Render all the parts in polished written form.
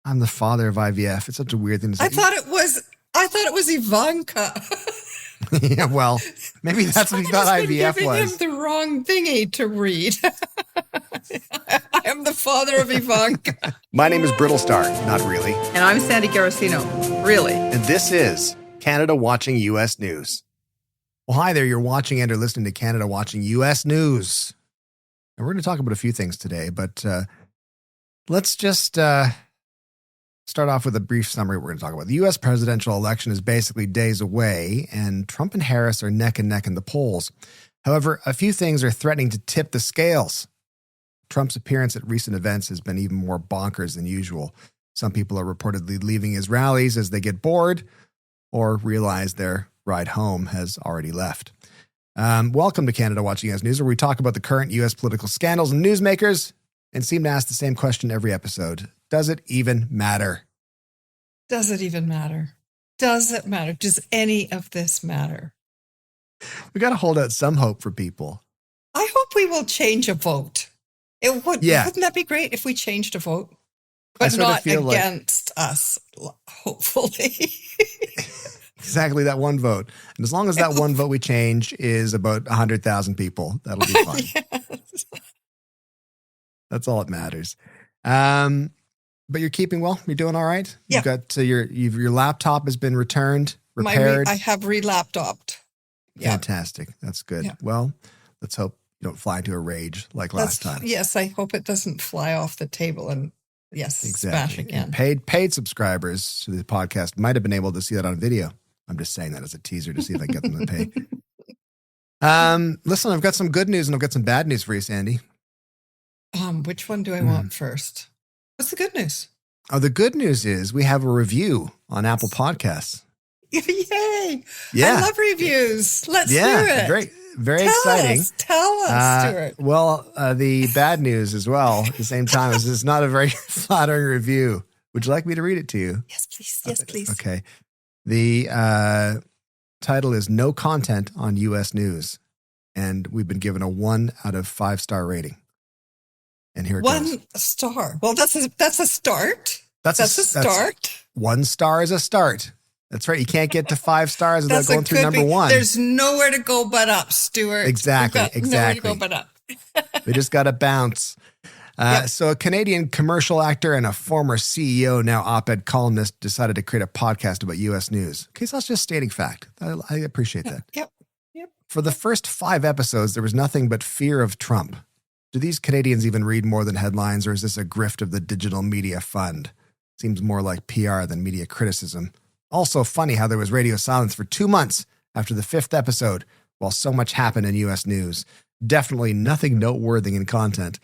I'm the father of IVF. It's such a weird thing to say. I thought it was Ivanka. Yeah, well, maybe that's what he thought IVF was. Him the wrong thingy to read. I am the father of Ivanka. My name is Brittlestar, not really. And I'm Sandy Garosino, really. And this is Canada Watching U.S. News. Well, hi there. You're watching and or listening to Canada Watching U.S. News. And we're going to talk about a few things today, but let's just start off with a brief summary we're going to talk about. The U.S. presidential election is basically days away, and Trump and Harris are neck and neck in the polls. However, a few things are threatening to tip the scales. Trump's appearance at recent events has been even more bonkers than usual. Some people are reportedly leaving his rallies as they get bored or realize their ride home has already left. Welcome to Canada Watching U.S. News, where we talk about the current U.S. political scandals and newsmakers and seem to ask the same question every episode. Does it even matter? Does it even matter? Does it matter? Does any of this matter? We got to hold out some hope for people. I hope we will change a vote. Wouldn't that be great if we changed a vote? But not against us, hopefully. Exactly, that one vote. And as long as that one vote we change is about 100,000 people, that'll be fine. Yes. That's all that matters. But you're keeping well? You're doing all right? Yeah. You've got your laptop has been returned, repaired. I have re-laptoped. Fantastic. That's good. Yeah. Well, let's hope you don't fly into a rage like last time. Yes, I hope it doesn't fly off the table and smash again. And paid subscribers to the podcast might have been able to see that on video. I'm just saying that as a teaser to see if I can get them to pay. Listen, I've got some good news and I've got some bad news for you, Sandy. Which one do I want first? What's the good news? Oh, the good news is we have a review on Apple Podcasts. Yay! Yeah. I love reviews. Let's hear it. Very exciting. Tell us, Stuart. Well, the bad news as well at the same time is it's not a very flattering review. Would you like me to read it to you? Yes, please. Yes, please. Okay. The title is No Content on U.S. News, and we've been given a 1 out of 5-star rating. And here it goes. 1 star. Well, that's a start. That's a start. 1 star is a start. That's right. You can't get to 5 stars without going through number 1. There's nowhere to go but up, Stuart. Exactly. Nowhere to go but up. We just got to bounce. So a Canadian commercial actor and a former CEO, now op-ed columnist, decided to create a podcast about U.S. news. Okay, so that's just stating fact. I appreciate that. Yep. For the first 5 episodes, there was nothing but fear of Trump. Do these Canadians even read more than headlines, or is this a grift of the digital media fund? Seems more like PR than media criticism. Also funny how there was radio silence for 2 months after the 5th episode, while so much happened in U.S. news. Definitely nothing noteworthy in content,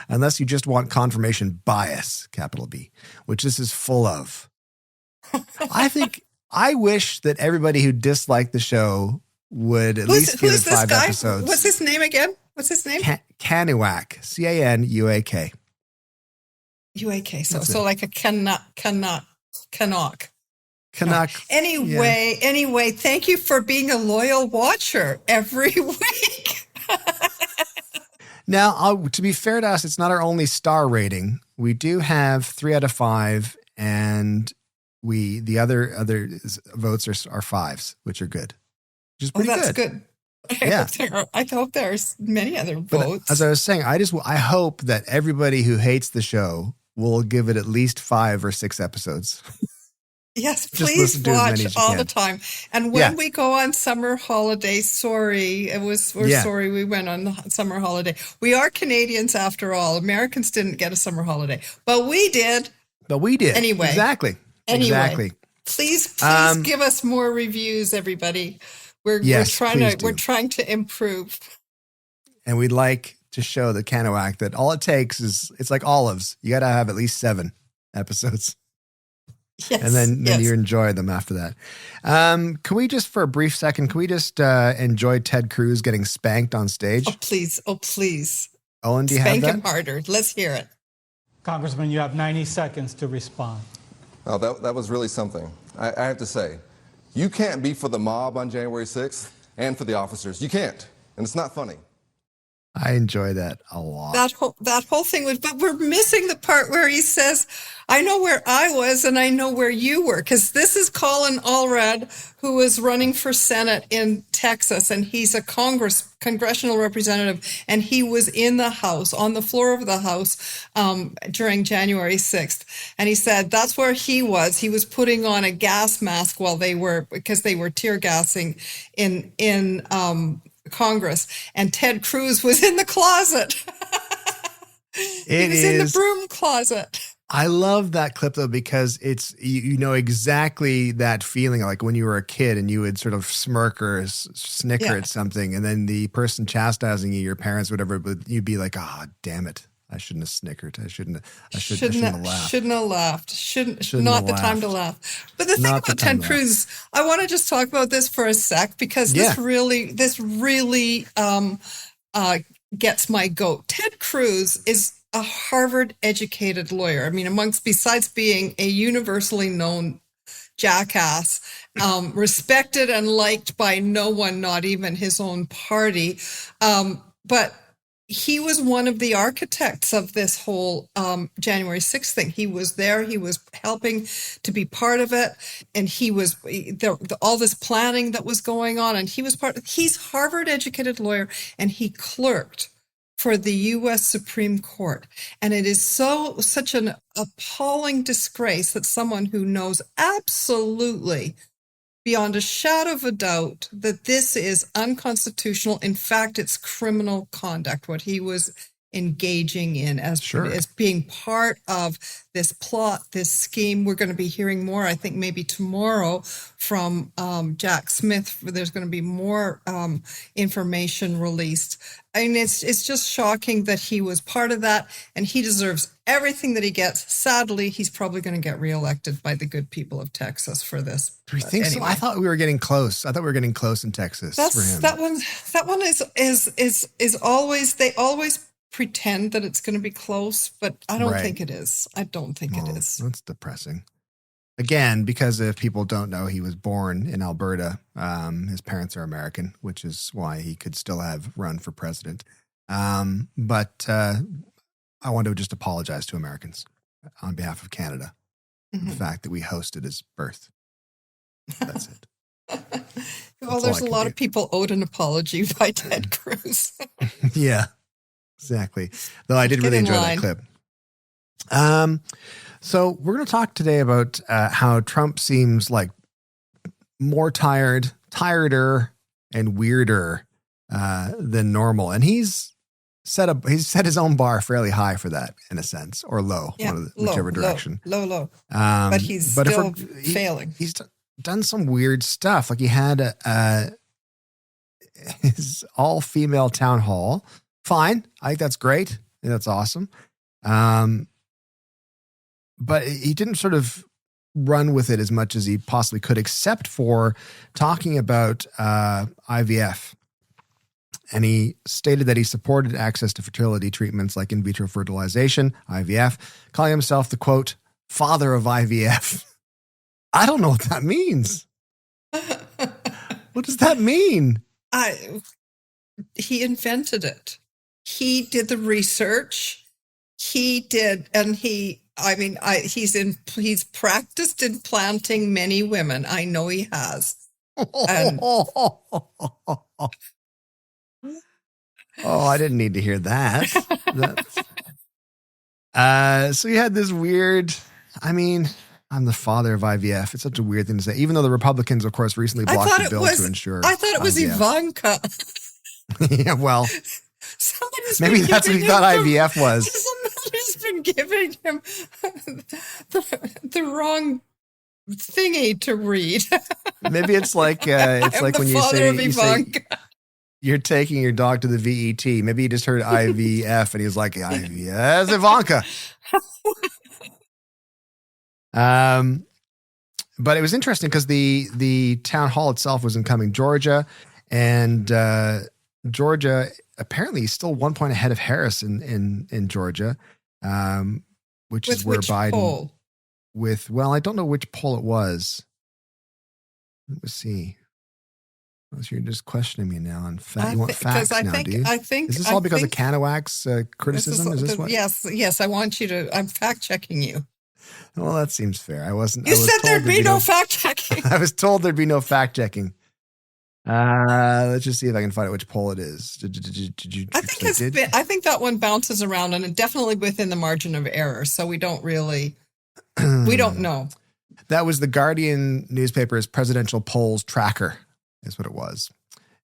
unless you just want confirmation bias, capital B, which this is full of. I wish that everybody who disliked the show would at least give it 5 episodes. What's his name again? What's his name? Canuak. C-A-N-U-A-K. U-A-K. So like a Canuck. Canuck. Anyway, thank you for being a loyal watcher every week. Now, to be fair to us, it's not our only star rating. We do have 3 out of 5, and the other votes are 5s, which are good. Which is pretty that's good. I hope there's many other votes. But as I was saying, I hope that everybody who hates the show will give it at least 5 or 6 episodes. Yes, please watch all the time. And when we go on summer holiday, sorry we went on the summer holiday. We are Canadians after all. Americans didn't get a summer holiday, but we did. Anyway. Exactly. Please give us more reviews, everybody. We're trying to improve. And we'd like to show the Canuak that all it takes is, it's like olives. You got to have at least 7 episodes. Yes, and then you enjoy them after that. Can we just, for a brief second, enjoy Ted Cruz getting spanked on stage? Oh, please. Owen, do you have that? Spank him harder. Let's hear it. Congressman, you have 90 seconds to respond. Oh, that was really something. I have to say, you can't be for the mob on January 6th and for the officers. You can't. And it's not funny. I enjoy that a lot. That whole thing was, but we're missing the part where he says, I know where I was and I know where you were. Because this is Colin Allred, who was running for Senate in Texas, and he's a congressional representative, and he was in the House, on the floor of the House during January 6th. And he said that's where he was. He was putting on a gas mask because they were tear gassing in Congress, and Ted Cruz was in the closet. He was in the broom closet. I love that clip though, because it's, you know exactly that feeling, like when you were a kid and you would sort of smirk or snicker at something, and then the person chastising you, your parents, whatever, but you'd be like, "Ah, oh, damn it. I shouldn't have snickered. I shouldn't have laughed. Shouldn't have laughed. Not the time to laugh." But the thing about Ted Cruz, I want to just talk about this for a sec, because this really gets my goat. Ted Cruz is a Harvard-educated lawyer. I mean, besides being a universally known jackass, respected and liked by no one, not even his own party, but he was one of the architects of this whole January 6th thing. He was there. He was helping to be part of it. And he was all this planning that was going on. And he was he's Harvard-educated lawyer, and he clerked for the U.S. Supreme Court. And it is such an appalling disgrace that someone who knows absolutely, beyond a shadow of a doubt, that this is unconstitutional. In fact, it's criminal conduct, what he was engaging in as being part of this plot, this scheme. We're going to be hearing more, I think, maybe tomorrow from Jack Smith. There's going to be more information released. I mean, it's just shocking that he was part of that, and he deserves everything that he gets. Sadly, he's probably going to get reelected by the good people of Texas for this. Do you think so? I thought we were getting close. I thought we were getting close in Texas for him. That one is always, they always pretend that it's going to be close, but I don't think it is. I don't think it is. That's depressing. Again, because if people don't know, he was born in Alberta. His parents are American, which is why he could still have run for president. But I want to just apologize to Americans on behalf of Canada for the fact that we hosted his birth. That's it. Well, there's a lot of people owed an apology by Ted Cruz. Yeah, exactly. Though I did really enjoy that clip. So we're going to talk today about how Trump seems like more tireder, and weirder than normal, and he's set his own bar fairly high for that, in a sense, or low, whichever direction. Low. But he's still failing. He's done some weird stuff. Like he had his all-female town hall. Fine, I think that's great. And that's awesome. But he didn't sort of run with it as much as he possibly could, except for talking about IVF. And he stated that he supported access to fertility treatments like in vitro fertilization, IVF, calling himself the, quote, father of IVF. I don't know what that means. What does that mean? He invented it. He did the research. He did, and he's practiced implanting many women. I know he has. And, I didn't need to hear that. So you had this weird, I'm the father of IVF. It's such a weird thing to say, even though the Republicans, of course, recently blocked the bill to ensure. I thought it was IVF. Ivanka. Yeah, well, maybe that's what he thought IVF was. Somebody's been giving him the wrong thingy to read. Maybe it's like when you say you're taking your dog to the VET. Maybe he just heard IVF and he was like, IVF, it's Ivanka. But it was interesting because the town hall itself was in Cumming, Georgia, and Georgia apparently is still 1 point ahead of Harris in Georgia, which is where Biden poll? I don't know which poll it was. Let's see. So you're just questioning me now on facts. You want facts now, do you? Is this all because of Kanawak's criticism? Is this what? Yes. I want you to. I'm fact checking you. Well, that seems fair. I wasn't. You said there'd be no fact checking. I was told there'd be no fact checking. Let's just see if I can find out which poll it is. I think that one bounces around and definitely within the margin of error. So we don't really, we don't know. That was the Guardian newspaper's presidential polls tracker, is what it was.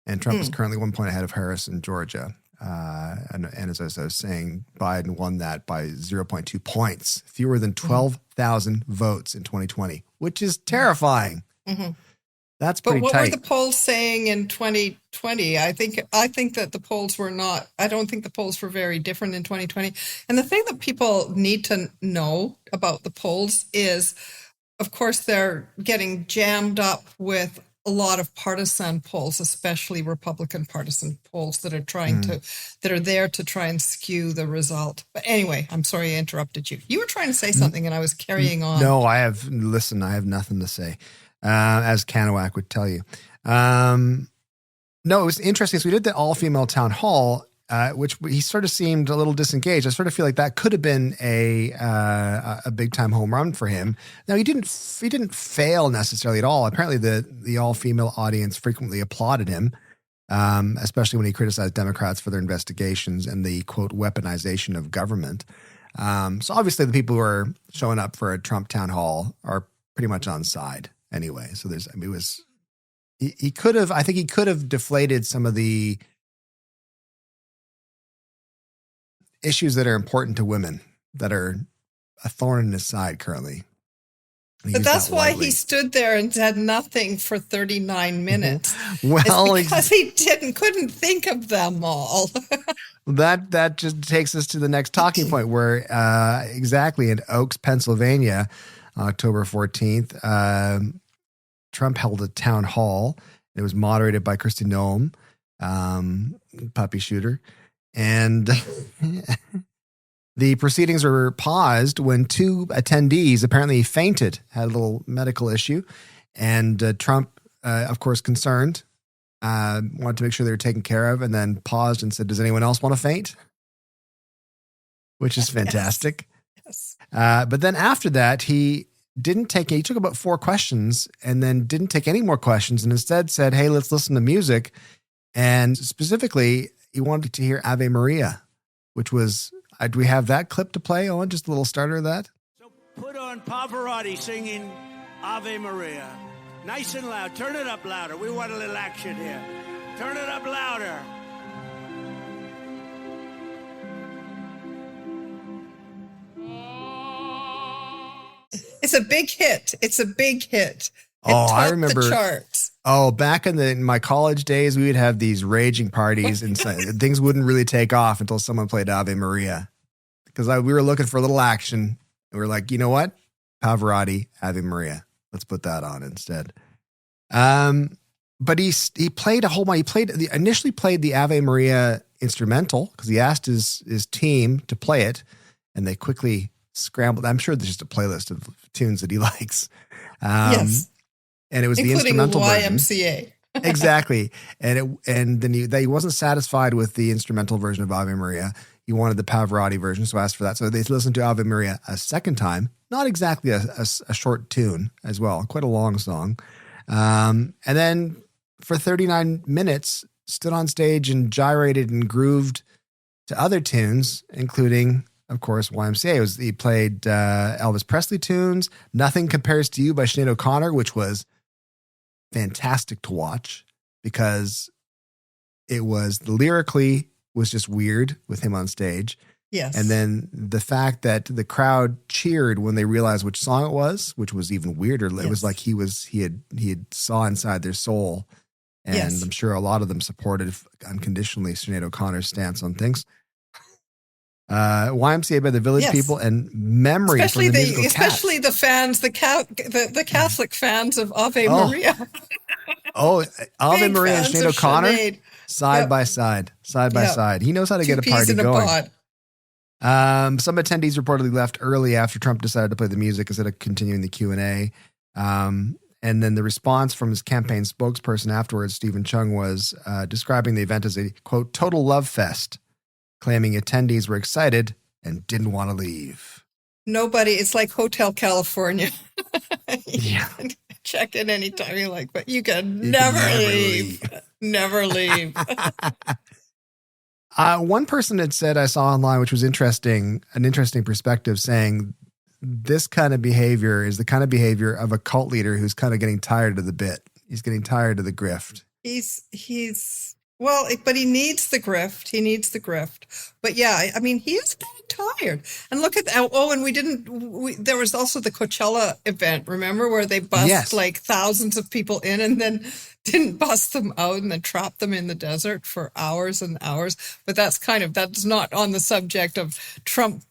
And Trump is currently 1 point ahead of Harris in Georgia. And as I was saying, Biden won that by 0.2 points, fewer than 12,000 votes in 2020, which is terrifying. Mm-hmm. That's pretty tight. But what were the polls saying in 2020? I think that the polls were not. I don't think the polls were very different in 2020. And the thing that people need to know about the polls is, of course, they're getting jammed up with a lot of partisan polls, especially Republican partisan polls that are that are there to try and skew the result. But anyway, I'm sorry I interrupted you. You were trying to say something, and I was carrying on. No, I have nothing to say. As Kanawak would tell you. No, it was interesting. So we did the all-female town hall, which he sort of seemed a little disengaged. I sort of feel like that could have been a big-time home run for him. Now, he didn't fail necessarily at all. Apparently, the all-female audience frequently applauded him, especially when he criticized Democrats for their investigations and the, quote, weaponization of government. So obviously, the people who are showing up for a Trump town hall are pretty much on side. Anyway, so he could have deflated some of the issues that are important to women that are a thorn in his side currently. But that's why he stood there and said nothing for 39 minutes. Well, it's because he couldn't think of them all. That just takes us to the next talking point where exactly in Oaks, Pennsylvania, October 14th, Trump held a town hall. It was moderated by Kristi Noem, puppy shooter. And the proceedings were paused when two attendees apparently fainted, had a little medical issue. And Trump, of course, concerned, wanted to make sure they were taken care of, and then paused and said, "Does anyone else want to faint?" Which is fantastic. Yes. But then after that, he took about 4 questions and then didn't take any more questions and instead said, "Hey, let's listen to music." And specifically, he wanted to hear Ave Maria, which was, do we have that clip to play, Owen? Just a little starter of that. So put on Pavarotti singing Ave Maria. Nice and loud. Turn it up louder. We want a little action here. Turn it up louder. It's a big hit. It I remember the charts. Back in my college days, we would have these raging parties and things wouldn't really take off until someone played Ave Maria. Because we were looking for a little action. And we were like, you know what? Pavarotti, Ave Maria. Let's put that on instead. But he played a whole bunch. He initially played the Ave Maria instrumental because he asked his team to play it, and they quickly scrambled. I'm sure there's just a playlist of tunes that he likes. Yes. And it was including the instrumental YMCA. version. Exactly. And then he wasn't satisfied with the instrumental version of Ave Maria. He wanted the Pavarotti version, so asked for that. So they listened to Ave Maria a second time. Not exactly a short tune as well, quite a long song. And then for 39 minutes, stood on stage and gyrated and grooved to other tunes, including, of course, YMCA. He played Elvis Presley tunes, Nothing Compares to You by Sinead O'Connor, which was fantastic to watch because it was lyrically was just weird with him on stage. Yes. And then the fact that the crowd cheered when they realized which song it was, which was even weirder. It was like he had saw inside their soul. And I'm sure a lot of them supported unconditionally Sinead O'Connor's stance on things. YMCA by the Village People and Memory especially from the musical especially Cats. the fans, the Catholic fans of Ave Maria. Ave Maria and Sinead O'Connor side by side. He knows how to get a party going. Some attendees reportedly left early after Trump decided to play the music instead of continuing the Q&A. And then the response from his campaign spokesperson afterwards, Stephen Chung, was describing the event as a, quote, total love fest, claiming attendees were excited and didn't want to leave. Nobody, it's like Hotel California. Yeah. Check in anytime you like, but you can never leave. Never leave. One person had said, I saw online, which was interesting, an interesting perspective, saying this kind of behavior is the kind of behavior of a cult leader who's kind of getting tired of the bit. He's getting tired of the grift. Well, but he needs the grift. He needs the grift. But yeah, I mean, he is getting tired. And look at that. Oh, and there was also the Coachella event, remember, where they bust like thousands of people in and then didn't bust them out and then trapped them in the desert for hours and hours. But that's not on the subject of Trump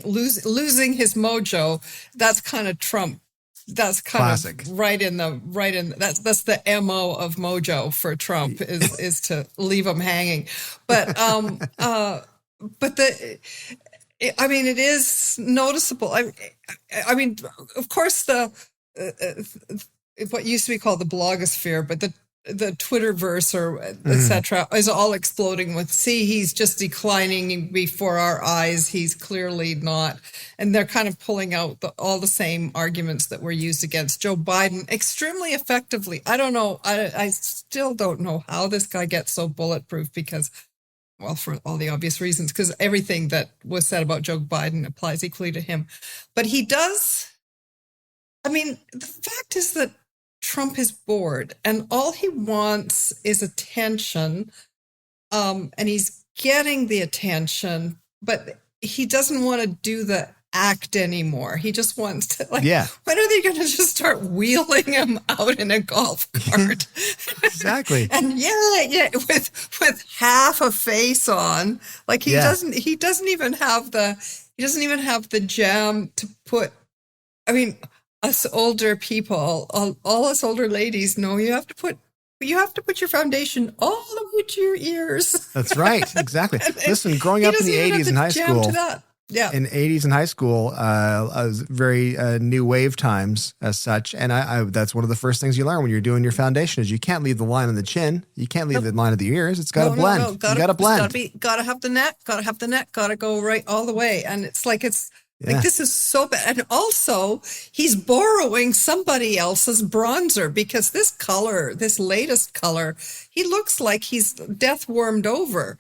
losing his mojo. That's kind of Trump. That's kind Classic. Of right in that's the MO of mojo for Trump is to leave him hanging. But I mean, it is noticeable. I mean, of course, what used to be called the blogosphere, but the Twitterverse or etc. is all exploding with, see, he's just declining before our eyes. He's clearly not. And they're kind of pulling out all the same arguments that were used against Joe Biden extremely effectively. I don't know. I still don't know how this guy gets so bulletproof because, well, for all the obvious reasons, because everything that was said about Joe Biden applies equally to him. But he does. I mean, the fact is that Trump is bored and all he wants is attention. And he's getting the attention, but he doesn't want to do the act anymore. He just wants to, when are they going to just start wheeling him out in a golf cart? Exactly. And with half a face on, like he doesn't even have the jam to put. I mean, us older people, all us older ladies know you have to put your foundation all the way to your ears. That's right. Exactly. Listen, growing up in the 80s in high school, in 80s in high school, I was very new wave times as such. And I that's one of the first things you learn when you're doing your foundation is you can't leave the line on the chin. You can't leave the line of the ears. It's got to blend. You got to blend. Got to have the neck. Got to go right all the way. And it's like like, this is so bad. And also, he's borrowing somebody else's bronzer because this latest color, he looks like he's death warmed over.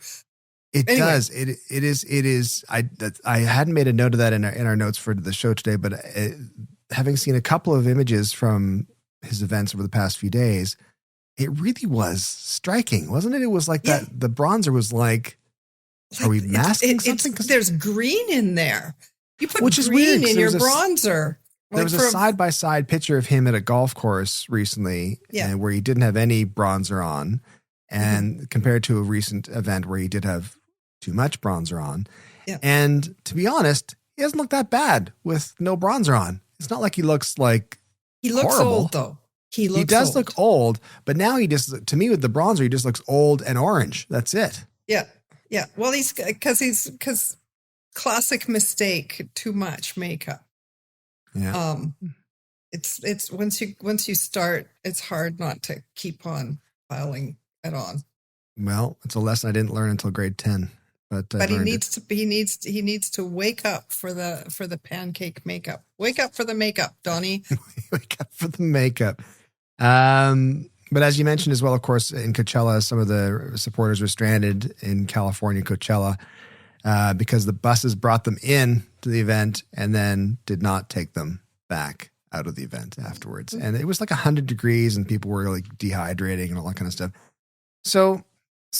It does. It is. I hadn't made a note of that in our notes for the show today, but having seen a couple of images from his events over the past few days, it really was striking, wasn't it? It was like that. The bronzer was like, are we masking something? There's green in there. You put Which is weird, green in your bronzer. There was a side-by-side picture of him at a golf course recently where he didn't have any bronzer on, and compared to a recent event where he did have too much bronzer on. Yeah. And to be honest, he doesn't look that bad with no bronzer on. It's not like he looks like horrible. Old, though. He does look old, but now to me with the bronzer, he just looks old and orange. That's it. Yeah. Yeah. Well, because classic mistake, too much makeup. Yeah. It's once you start, it's hard not to keep on piling it on. Well, it's a lesson I didn't learn until grade 10, but he needs to wake up for the pancake makeup. Wake up for the makeup, Donnie. Wake up for the makeup. But as you mentioned as well, of course, in Coachella, some of the supporters were stranded in California, Coachella, because the buses brought them in to the event and then did not take them back out of the event afterwards. And it was like 100 degrees and people were like dehydrating and all that kind of stuff. So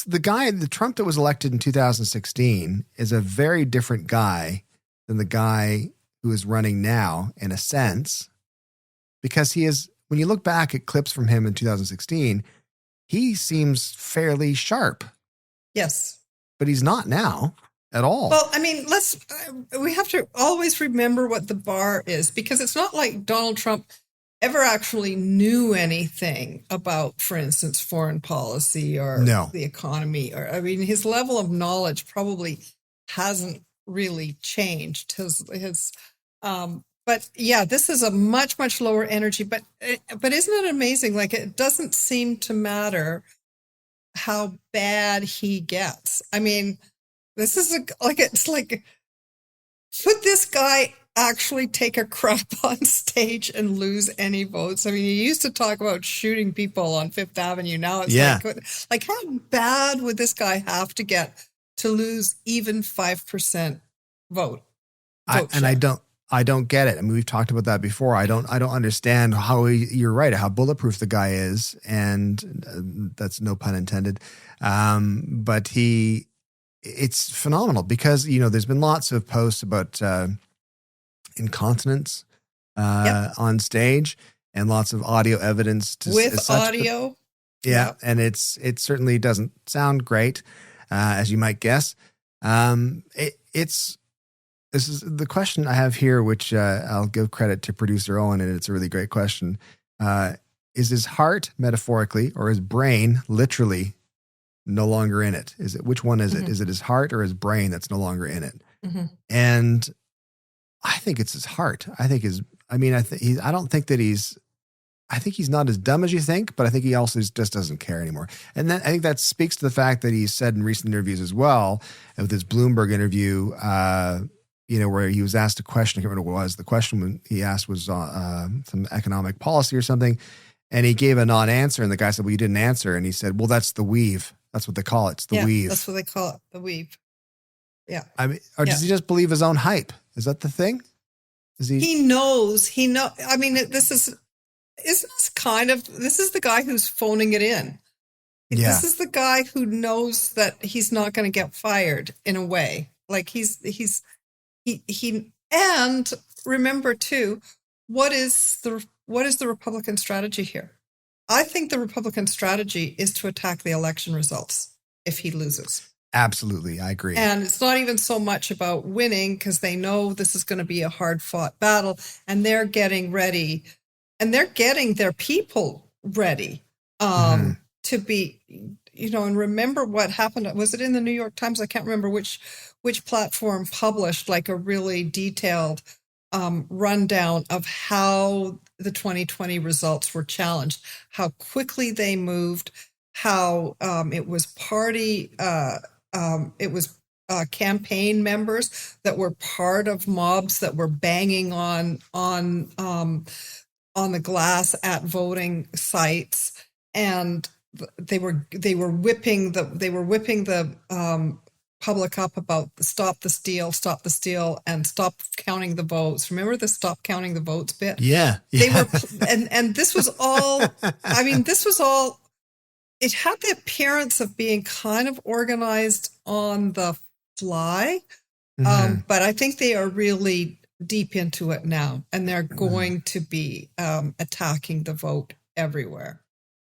the Trump that was elected in 2016 is a very different guy than the guy who is running now in a sense, because he is, when you look back at clips from him in 2016, he seems fairly sharp. Yes. But he's not now. At all. Well, I mean, we have to always remember what the bar is, because it's not like Donald Trump ever actually knew anything about, for instance, foreign policy or the economy. Or, I mean, his level of knowledge probably hasn't really changed. But yeah, this is a much, much lower energy. But isn't it amazing? Like, it doesn't seem to matter how bad he gets. I mean, this is it's like, would this guy actually take a crap on stage and lose any votes? I mean, you used to talk about shooting people on Fifth Avenue. Now it's like how bad would this guy have to get to lose even 5% vote? I don't get it. I mean, we've talked about that before. I don't understand how you're right, how bulletproof the guy is. And that's no pun intended. But it's phenomenal because, there's been lots of posts about incontinence on stage and lots of audio evidence with audio. Yeah. And it certainly doesn't sound great, as you might guess. This is the question I have here, which I'll give credit to producer Owen, and it's a really great question. Is his heart metaphorically or his brain literally no longer in it? Which one is it? Is it his heart or his brain that's no longer in it? Mm-hmm. And I think it's his heart. I think he's not as dumb as you think, but I think he also just doesn't care anymore. And then I think that speaks to the fact that he's said in recent interviews as well, with his Bloomberg interview, where he was asked a question. I can't remember what it was. The question he asked was some economic policy or something. And he gave a non-answer. And the guy said, well, you didn't answer. And he said, well, that's the weave. That's what they call it. It's the weave. That's what they call it. The weave. Yeah. I mean, or does he just believe his own hype? Is that the thing? He knows. I mean, this is the guy who's phoning it in. Yeah. This is the guy who knows that he's not going to get fired in a way. Like and remember too, what is the Republican strategy here? I think the Republican strategy is to attack the election results if he loses. Absolutely. I agree. And it's not even so much about winning because they know this is going to be a hard fought battle and they're getting ready and they're getting their people ready to be, and remember what happened. Was it in the New York Times? I can't remember which platform published like a really detailed rundown of how the 2020 results were challenged, how quickly they moved, how it was campaign members that were part of mobs that were banging on the glass at voting sites, and they were whipping the public up about stop the steal, and stop counting the votes. Remember the stop counting the votes bit? Yeah. They were, and this was all. I mean, this was all. It had the appearance of being kind of organized on the fly, but I think they are really deep into it now, and they're going to be attacking the vote everywhere.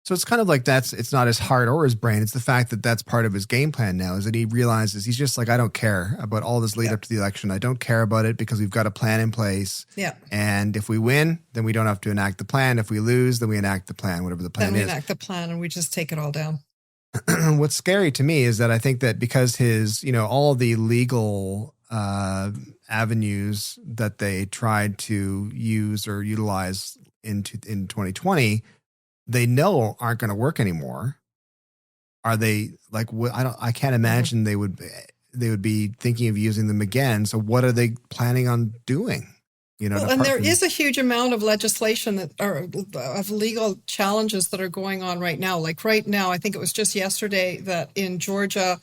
So it's kind of like it's not his heart or his brain. It's the fact that that's part of his game plan now, is that he realizes he's just like, I don't care about all this lead up to the election. I don't care about it because we've got a plan in place. Yeah. And if we win, then we don't have to enact the plan. If we lose, then we enact the plan, whatever the plan is. Then we enact the plan and we just take it all down. What's scary to me is that I think that because his, all the legal avenues that they tried to use or utilize in 2020, they know aren't going to work anymore. Are they like? I can't imagine they would be thinking of using them again. So what are they planning on doing? And there is a huge amount of legislation of legal challenges that are going on right now. Like right now, I think it was just yesterday that in Georgia,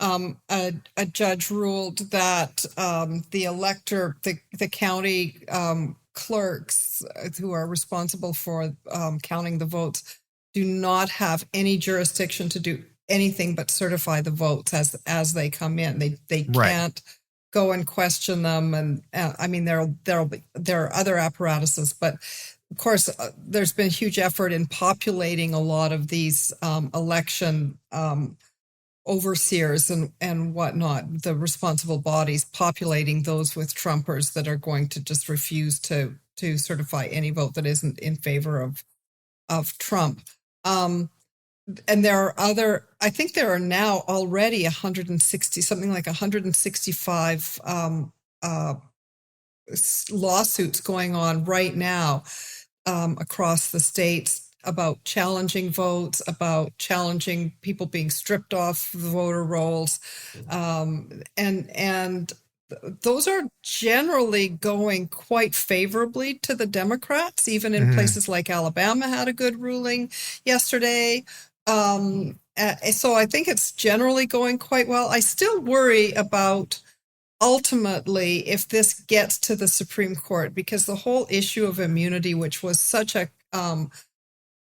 a judge ruled that the county clerks who are responsible for counting the votes do not have any jurisdiction to do anything but certify the votes as they come in. They can't go and question them, and I mean there are other apparatuses, but of course there's been a huge effort in populating a lot of these election overseers and whatnot, the responsible bodies, populating those with Trumpers that are going to just refuse to certify any vote that isn't in favor of Trump. And there are I think there are now already 165 lawsuits going on right now across the states about challenging votes, about challenging people being stripped off the voter rolls, and those are generally going quite favorably to the Democrats, even in places like Alabama had a good ruling yesterday. So I think it's generally going quite well. I still worry about ultimately if this gets to the Supreme Court, because the whole issue of immunity, which was such a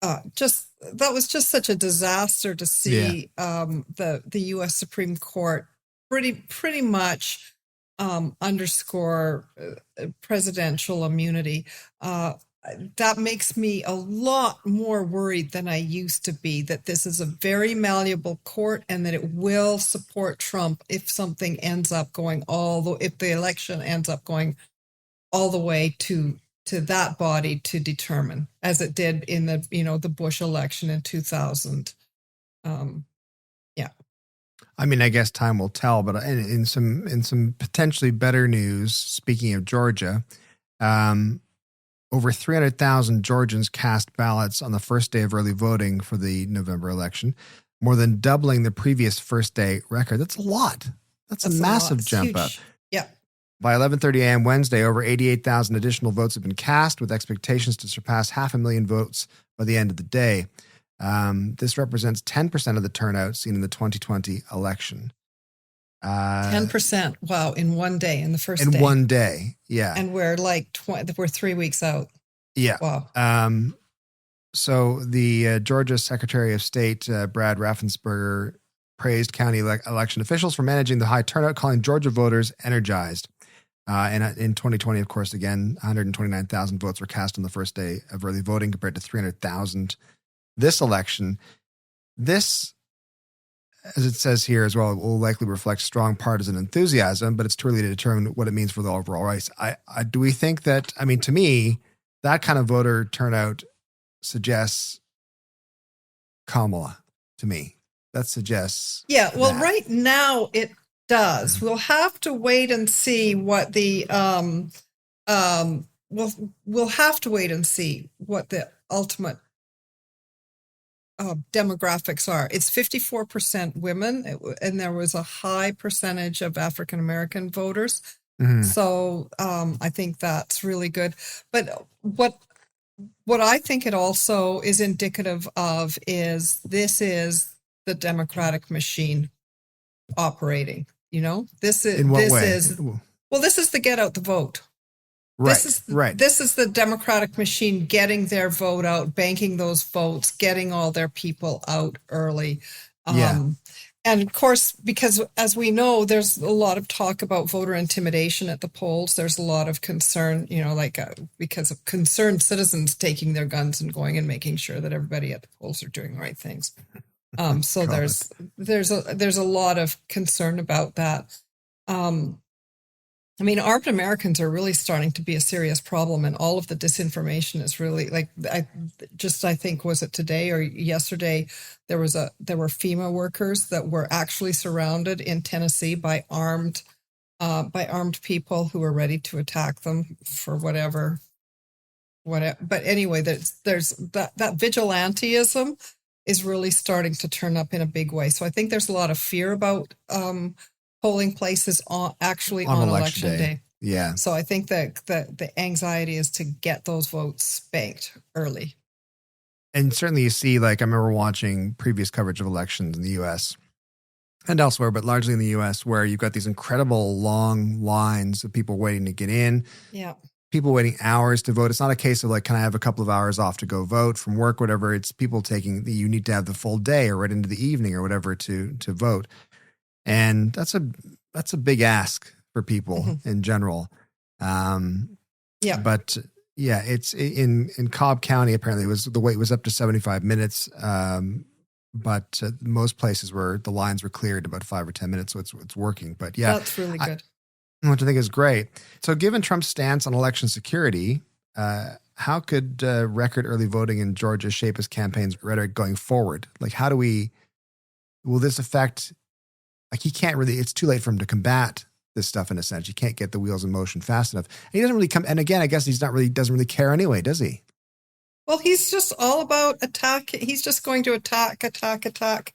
that was just such a disaster to see the U.S. Supreme Court pretty much underscore presidential immunity. That makes me a lot more worried than I used to be, that this is a very malleable court and that it will support Trump if something ends up going if the election ends up going all the way to that body to determine, as it did in the Bush election in 2000. I mean, I guess time will tell, but in some potentially better news, speaking of Georgia, over 300,000 Georgians cast ballots on the first day of early voting for the November election, more than doubling the previous first day record. That's a lot. That's a massive jump up. Yeah. By 11:30 a.m. Wednesday, over 88,000 additional votes have been cast, with expectations to surpass 500,000 votes by the end of the day. This represents 10% of the turnout seen in the 2020 election. 10%. Wow. In one day, in the first day. In one day. Yeah. And we're we're 3 weeks out. Yeah. Wow. So the Georgia Secretary of State, Brad Raffensperger, praised county election officials for managing the high turnout, calling Georgia voters energized. And in 2020, of course, again, 129,000 votes were cast on the first day of early voting compared to 300,000 this election. This, as it says here as well, will likely reflect strong partisan enthusiasm, but it's too early to determine what it means for the overall race. Do we think that, I mean, to me, that kind of voter turnout suggests Kamala to me. That suggests. Yeah, well, right now it does. We'll have to wait and see what the we'll have to wait and see what the ultimate demographics are. It's 54% women, and there was a high percentage of African American voters. So I think that's really good. But what I think it also is indicative of is this is the Democratic machine operating. This is in what way? This is the get out the vote. Right. This is the Democratic machine getting their vote out, banking those votes, getting all their people out early. And of course, because as we know, there's a lot of talk about voter intimidation at the polls. There's a lot of concern, because of concerned citizens taking their guns and going and making sure that everybody at the polls are doing the right things. So there's a lot of concern about that. Armed Americans are really starting to be a serious problem, and all of the disinformation is really I think, was it today or yesterday, there were FEMA workers that were actually surrounded in Tennessee by armed people who were ready to attack them for whatever. But anyway, there's that vigilantism is really starting to turn up in a big way. So I think there's a lot of fear about polling places on election day. Yeah. So I think that the anxiety is to get those votes banked early. And certainly you see, I remember watching previous coverage of elections in the U.S. and elsewhere, but largely in the U.S., where you've got these incredible long lines of people waiting to get in. Yeah. People waiting hours to vote. It's not a case of can I have a couple of hours off to go vote from work, whatever. It's people you need to have the full day or right into the evening or whatever to vote. And that's a big ask for people in general. But yeah, it's in Cobb County. Apparently, the wait was up to 75 minutes. But most places where the lines were cleared about 5 or 10 minutes, so it's working. But yeah, that's really good. Which I think is great. So, given Trump's stance on election security, how could record early voting in Georgia shape his campaign's rhetoric going forward? Will this affect? He can't really. It's too late for him to combat this stuff in a sense. You can't get the wheels in motion fast enough. And he doesn't really come. And again, I guess doesn't really care anyway, does he? Well, he's just all about attack. He's just going to attack.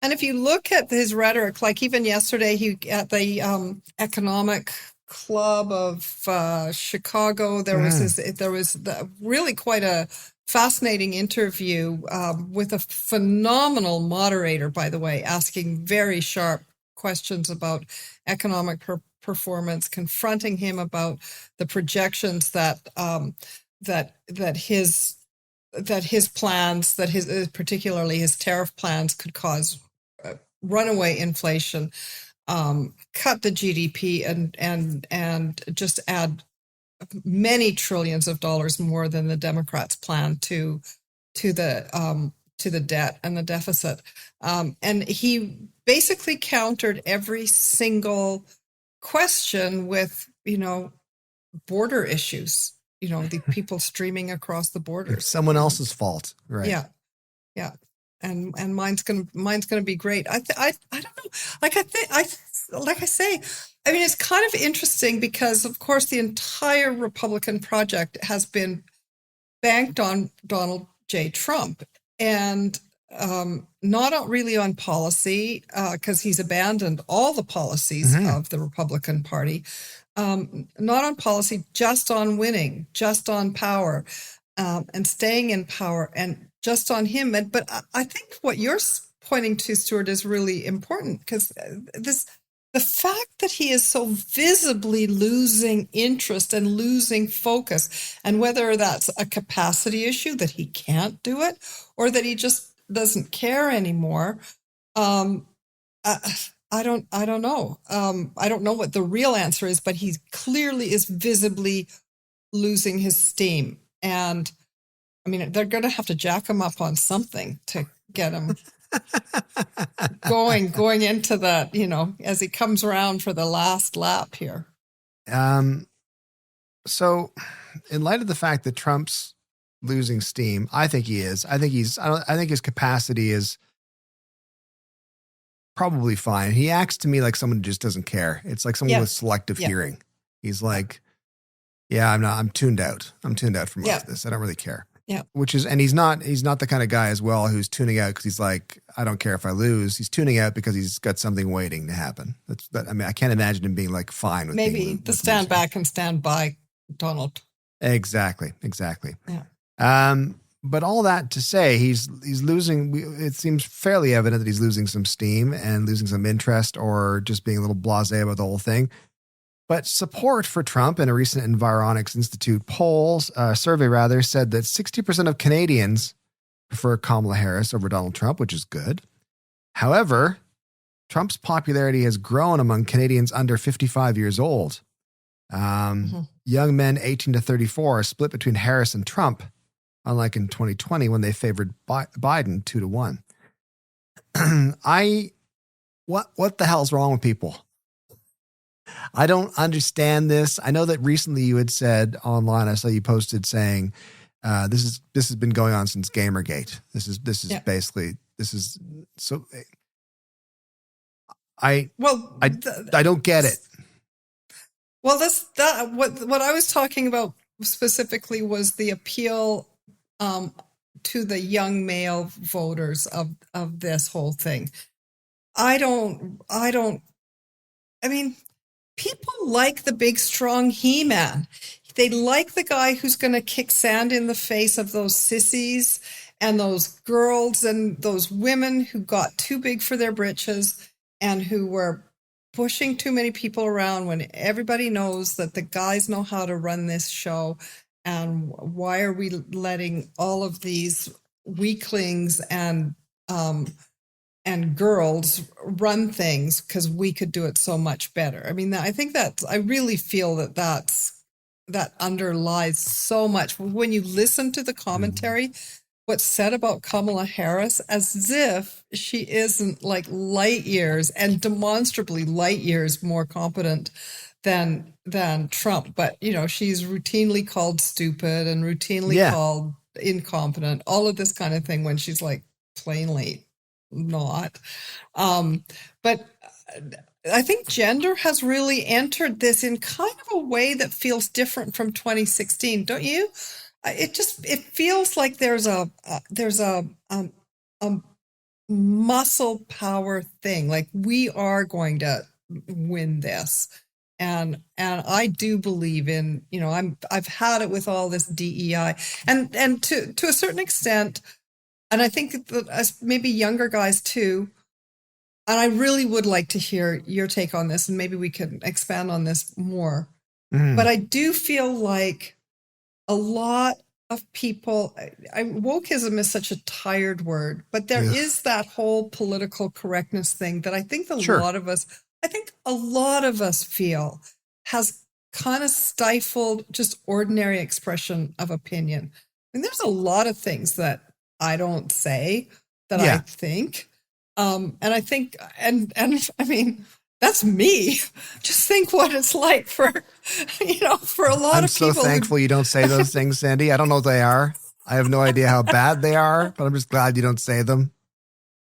And if you look at his rhetoric, like even yesterday, at the Economic Club of Chicago, there was really quite a fascinating interview with a phenomenal moderator, by the way, asking very sharp questions about economic performance, confronting him about the projections that his plans, particularly his tariff plans, could cause runaway inflation, cut the GDP, and just add many trillions of dollars more than the Democrats plan to the debt and the deficit. And he basically countered every single question with, border issues. The people streaming across the borders. It's someone else's fault, right? Yeah. And mine's gonna be great. I don't know. Like I say, I mean, it's kind of interesting because, of course, the entire Republican project has been banked on Donald J. Trump, and not really on policy, because he's abandoned all the policies of the Republican Party. Not on policy, just on winning, just on power, and staying in power, and just on him. But I think what you're pointing to, Stuart, is really important, because the fact that he is so visibly losing interest and losing focus, and whether that's a capacity issue that he can't do it, or that he just doesn't care anymore. I don't know. I don't know what the real answer is, but he clearly is visibly losing his steam. And I mean, they're going to have to jack him up on something to get him going into that, as he comes around for the last lap here. So in light of the fact that Trump's losing steam, I think he is. I think his capacity is probably fine. He acts to me like someone who just doesn't care. It's like someone with selective hearing. He's like, I'm tuned out. I'm tuned out from most of this. I don't really care. Yeah. And he's not the kind of guy as well who's tuning out because he's like, I don't care if I lose. He's tuning out because he's got something waiting to happen. I can't imagine him being like fine with maybe the stand back and stand by Donald. Exactly. Yeah. But all that to say, he's losing. It seems fairly evident that he's losing some steam and losing some interest, or just being a little blasé about the whole thing. But support for Trump in a recent Environics Institute survey said that 60% of Canadians prefer Kamala Harris over Donald Trump, which is good. However, Trump's popularity has grown among Canadians under 55 years old. Young men 18 to 34 are split between Harris and Trump, unlike in 2020 when they favored Biden 2-1. What the hell's wrong with people? I don't understand this. I know that recently you had said online, I saw you posted saying, this has been going on since Gamergate. This is basically, this is so, I don't get it. Well, what I was talking about specifically was the appeal to the young male voters of this whole thing. I mean, people like the big, strong he-man. They like the guy who's going to kick sand in the face of those sissies and those girls and those women who got too big for their britches and who were pushing too many people around, when everybody knows that the guys know how to run this show. And why are we letting all of these weaklings and girls run things, because we could do it so much better? I mean, I really feel that underlies so much. When you listen to the commentary, what's said about Kamala Harris, as if she isn't like light years, and demonstrably light years, more competent than Trump. But, she's routinely called stupid and routinely called incompetent, all of this kind of thing, when she's like plainly not. But I think gender has really entered this in kind of a way that feels different from 2016, don't you? It feels like there's a muscle power thing. Like we are going to win this. And I do believe in, I've had it with all this DEI and to a certain extent, and I think that as maybe younger guys too, and I really would like to hear your take on this, and maybe we can expand on this more. But I do feel like a lot of people, wokeism is such a tired word, but there is that whole political correctness thing that I think a lot of us feel has kind of stifled just ordinary expression of opinion. I mean, there's a lot of things that I don't say that I think. And I think, and I mean, that's me. Just think what it's like for a lot of people. I'm so thankful you don't say those things, Sandy. I don't know what they are. I have no idea how bad they are, but I'm just glad you don't say them.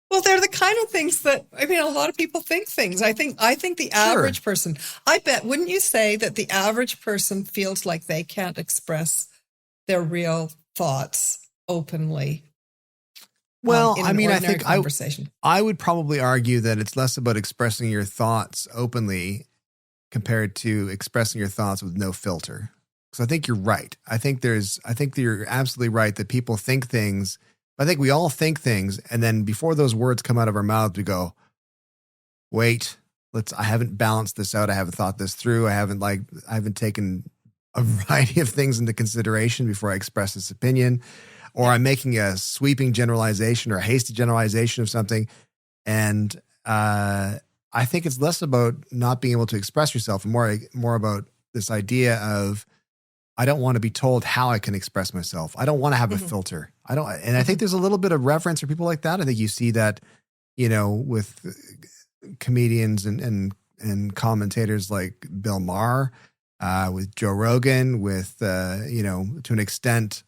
Well, they're the kind of things that, I mean, a lot of people think things. I think the average person, I bet, wouldn't you say that the average person feels like they can't express their real thoughts openly? Well, I mean, I think I would probably argue that it's less about expressing your thoughts openly compared to expressing your thoughts with no filter. Because I think you're right. I think you're absolutely right that people think things. I think we all think things, and then before those words come out of our mouths, we go, "Wait, I haven't balanced this out. I haven't thought this through. I haven't taken a variety of things into consideration before I express this opinion." Or I'm making a sweeping generalization or a hasty generalization of something. And I think it's less about not being able to express yourself and more about this idea of, I don't want to be told how I can express myself. I don't want to have a filter. And I think there's a little bit of reverence for people like that. I think you see that, with comedians and commentators like Bill Maher, with Joe Rogan, with, to an extent,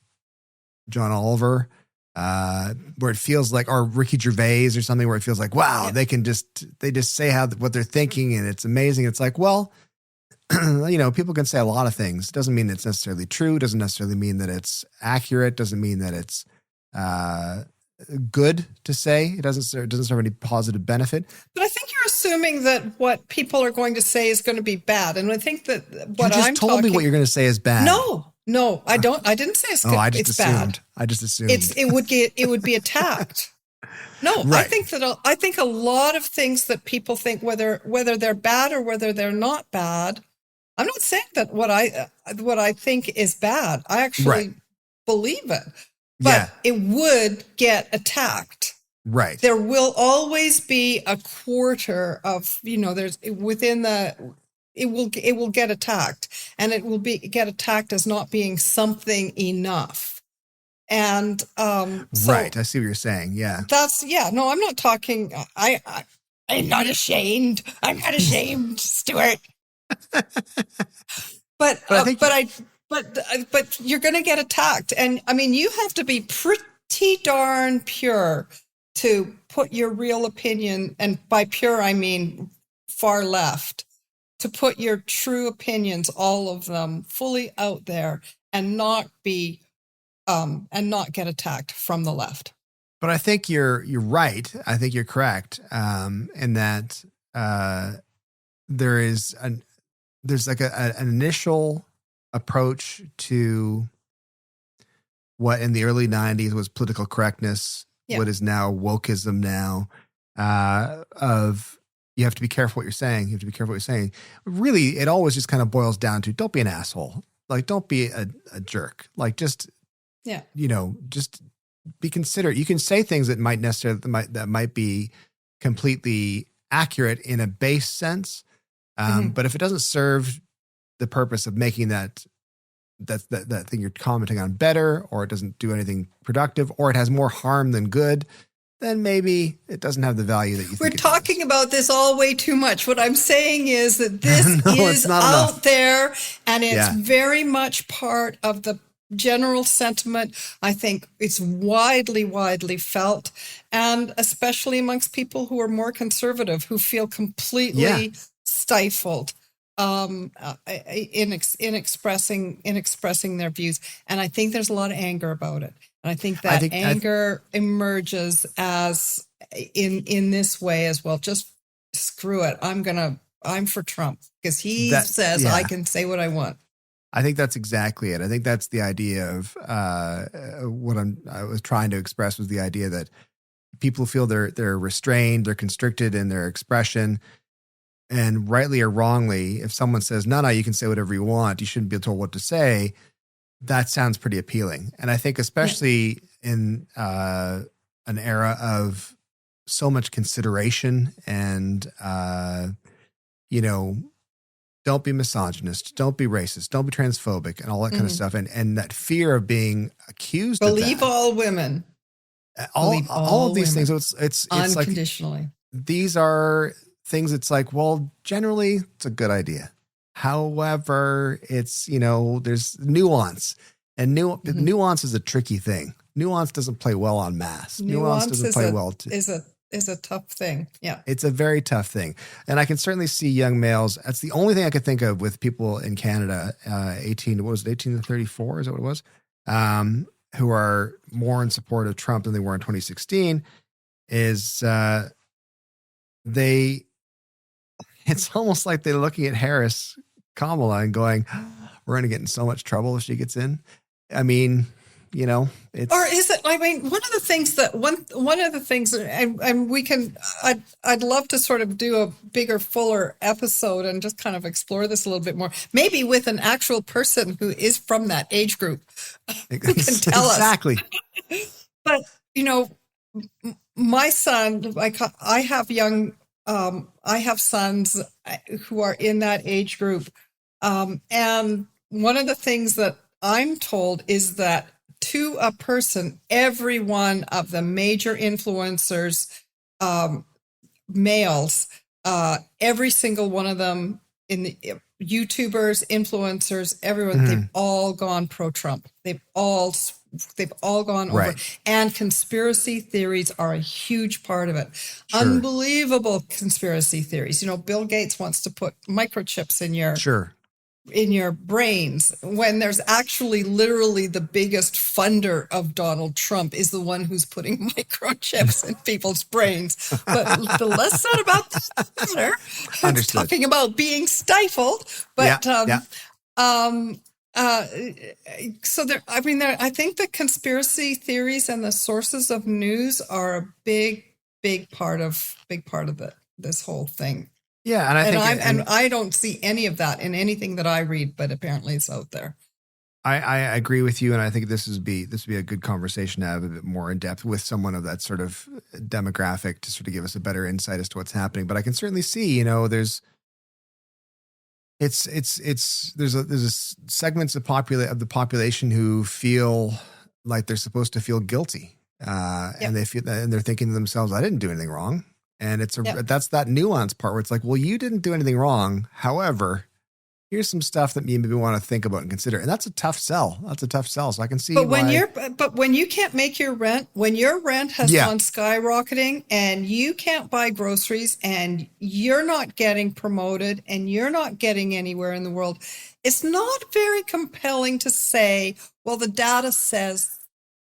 John Oliver, where it feels like, or Ricky Gervais or something, where it feels like, wow, they just say what they're thinking and it's amazing. It's like, well, people can say a lot of things. It doesn't mean it's necessarily true. It doesn't necessarily mean that it's accurate. Doesn't mean that it's good to say. It doesn't serve any positive benefit. But I think you're assuming that what people are going to say is going to be bad. And I think that what you just told me what you're going to say is bad. No, I don't. I didn't say it's good. It's bad. I just assumed it would be attacked. No, right. I think a lot of things that people think, whether they're bad or whether they're not bad. I'm not saying that what I think is bad. I actually believe it, but it would get attacked. Right. There will always be a quarter of there's within the. It will get attacked, and it will get attacked as not being something enough. And right, I see what you're saying. Yeah, no, I'm not talking. I'm not ashamed. I'm not ashamed, Stuart. but you're going to get attacked, and I mean, you have to be pretty darn pure to put your real opinion, and by pure I mean far left, to put your true opinions, all of them, fully out there and not be and not get attacked from the left. But I think you're right. I think you're correct in that there's like an initial approach to what in the early 90s was political correctness, what is now wokeism now, of you have to be careful what you're saying. You have to be careful what you're saying. Really, it always just kind of boils down to, don't be an asshole. Like, don't be a jerk. Like, just be considerate. You can say things that might be completely accurate in a base sense. But if it doesn't serve the purpose of making that thing you're commenting on better, or it doesn't do anything productive, or it has more harm than good, then maybe it doesn't have the value that you think. We're talking about this all way too much. What I'm saying is that this is out there, and it's very much part of the general sentiment. I think it's widely felt, and especially amongst people who are more conservative, who feel completely stifled in expressing their views. And I think there's a lot of anger about it. And I think that anger emerges as in this way as well. Just screw it. I'm for Trump because he says I can say what I want. I think that's exactly it. I think that's the idea of what I was trying to express was the idea that people feel they're restrained, they're constricted in their expression. And rightly or wrongly, if someone says, no, you can say whatever you want, you shouldn't be told what to say, that sounds pretty appealing. And I think especially in an era of so much consideration and, don't be misogynist, don't be racist, don't be transphobic, and all that kind of stuff. And that fear of being accused Believe of that. all women. All of these things. It's unconditionally. Like, these are things it's like, well, generally it's a good idea. However, it's, there's nuance, and nuance is a tricky thing. Nuance doesn't play well on mass. Nuance doesn't play well. Is a tough thing. Yeah. It's a very tough thing. And I can certainly see young males. That's the only thing I could think of with people in Canada, 18 to 34, is that what it was? Who are more in support of Trump than they were in 2016 is it's almost like they're looking at Kamala and going, we're going to get in so much trouble if she gets in. I mean, it's, or is it, one of the things and we can, I'd love to sort of do a bigger, fuller episode and just kind of explore this a little bit more, maybe with an actual person who is from that age group who can tell us. Exactly. But, my son, I have sons who are in that age group. And one of the things that I'm told is that to a person, every one of the major influencers, males, every single one of them in the YouTubers, influencers, everyone, they've all gone pro-Trump. They've all gone over. Right. And conspiracy theories are a huge part of it. Sure. Unbelievable conspiracy theories. Bill Gates wants to put microchips in your brains, when there's actually literally the biggest funder of Donald Trump is the one who's putting microchips in people's brains. But the less said about that, the better. Understood. Talking about being stifled. But so there, I think the conspiracy theories and the sources of news are a big part of this whole thing. Yeah, and I don't see any of that in anything that I read, but apparently it's out there. I agree with you, and I think this would be a good conversation to have a bit more in depth with someone of that sort of demographic to sort of give us a better insight as to what's happening. But I can certainly see, there's segments of the population who feel like they're supposed to feel guilty, and they're thinking to themselves, "I didn't do anything wrong." And that's that nuance part where it's like, well, you didn't do anything wrong. However, here's some stuff that you maybe want to think about and consider. And that's a tough sell. So I can see. But when you can't make your rent, when your rent has gone skyrocketing and you can't buy groceries and you're not getting promoted and you're not getting anywhere in the world, it's not very compelling to say, well, the data says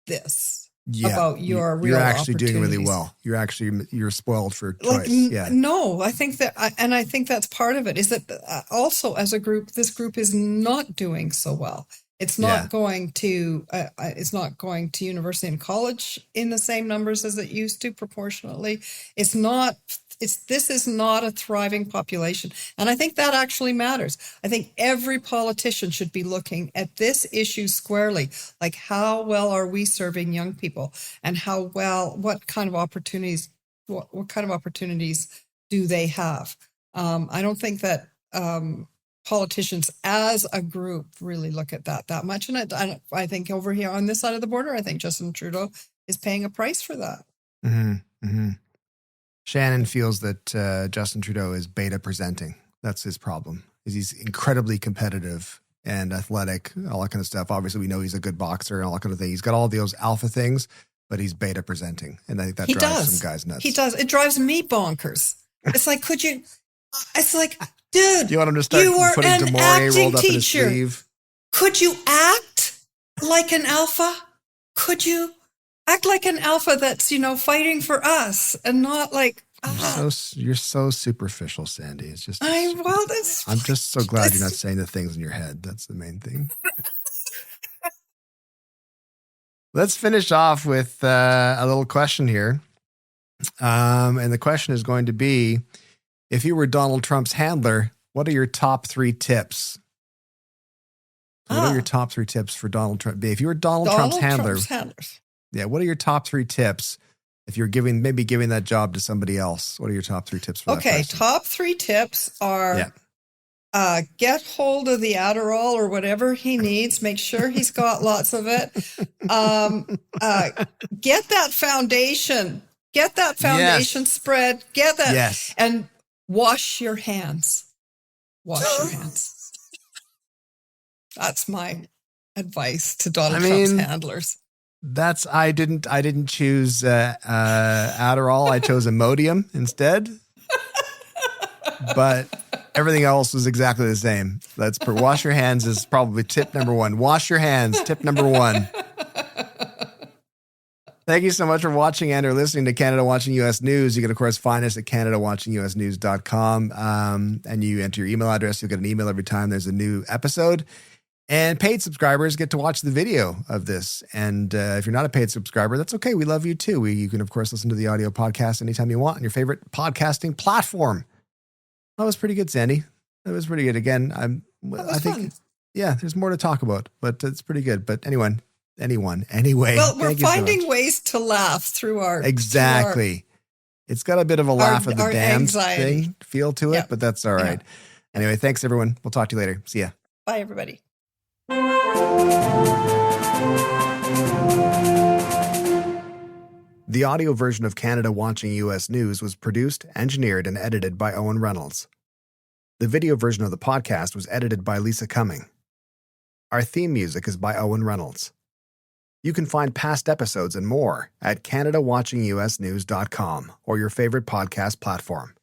this. About your real you're actually doing really well. You're spoiled for choice. No, I think that, and I think that's part of it. Is that also as a group, this group is not doing so well. It's not going to. University and college in the same numbers as it used to proportionately. This is not a thriving population. And I think that actually matters. I think every politician should be looking at this issue squarely. Like, how well are we serving young people, and what kind of opportunities do they have? I don't think that politicians as a group really look at that much. And I think over here on this side of the border, I think Justin Trudeau is paying a price for that. Mm-hmm. Mm-hmm. Shannon feels that Justin Trudeau is beta presenting. That's his problem. He's incredibly competitive and athletic, all that kind of stuff. Obviously, we know he's a good boxer and all that kind of thing. He's got all those alpha things, but he's beta presenting. And I think that drives some guys nuts. He does. It drives me bonkers. It's like, it's like, dude, you want him to start putting Demore rolled up in his sleeve? Could you act like an alpha? Could you act like an alpha that's, fighting for us and not like, You're so superficial, Sandy. It's just I'm just so glad you're not saying the things in your head. That's the main thing. Let's finish off with a little question here. And the question is going to be, if you were Donald Trump's handler, what are your top 3 tips? What are your top 3 tips for Donald Trump? If you were Donald Trump's handler, what are your top 3 tips? If you're giving that job to somebody else, what are your top 3 tips for that person? Top 3 tips are get hold of the Adderall or whatever he needs. Make sure he's got lots of it. Get that foundation. Get that foundation spread. Get that. Yes. And wash your hands. Wash your hands. That's my advice to Donald Trump's handlers. I didn't choose Adderall. I chose Imodium instead. But everything else was exactly the same. Wash your hands is probably tip number 1. Wash your hands, tip number 1. Thank you so much for watching and or listening to Canada Watching U.S. News. You can, of course, find us at CanadaWatchingUSNews.com. And you enter your email address. You'll get an email every time there's a new episode. And paid subscribers get to watch the video of this. And if you're not a paid subscriber, that's okay. We love you too. You can, of course, listen to the audio podcast anytime you want on your favorite podcasting platform. That was pretty good, Sandy. That was pretty good. Again, I think, fun. Yeah, there's more to talk about, but it's pretty good. But anyway. Well, we're finding ways to laugh through our... Exactly. It's got a bit of a laugh of the damned thing feel to it, but that's all right. Anyway, thanks, everyone. We'll talk to you later. See ya. Bye, everybody. The audio version of Canada Watching U.S. News was produced, engineered, and edited by Owen Reynolds. The video version of the podcast was edited by Lisa Cumming. Our theme music is by Owen Reynolds. You can find past episodes and more at CanadaWatchingUSNews.com or your favorite podcast platform.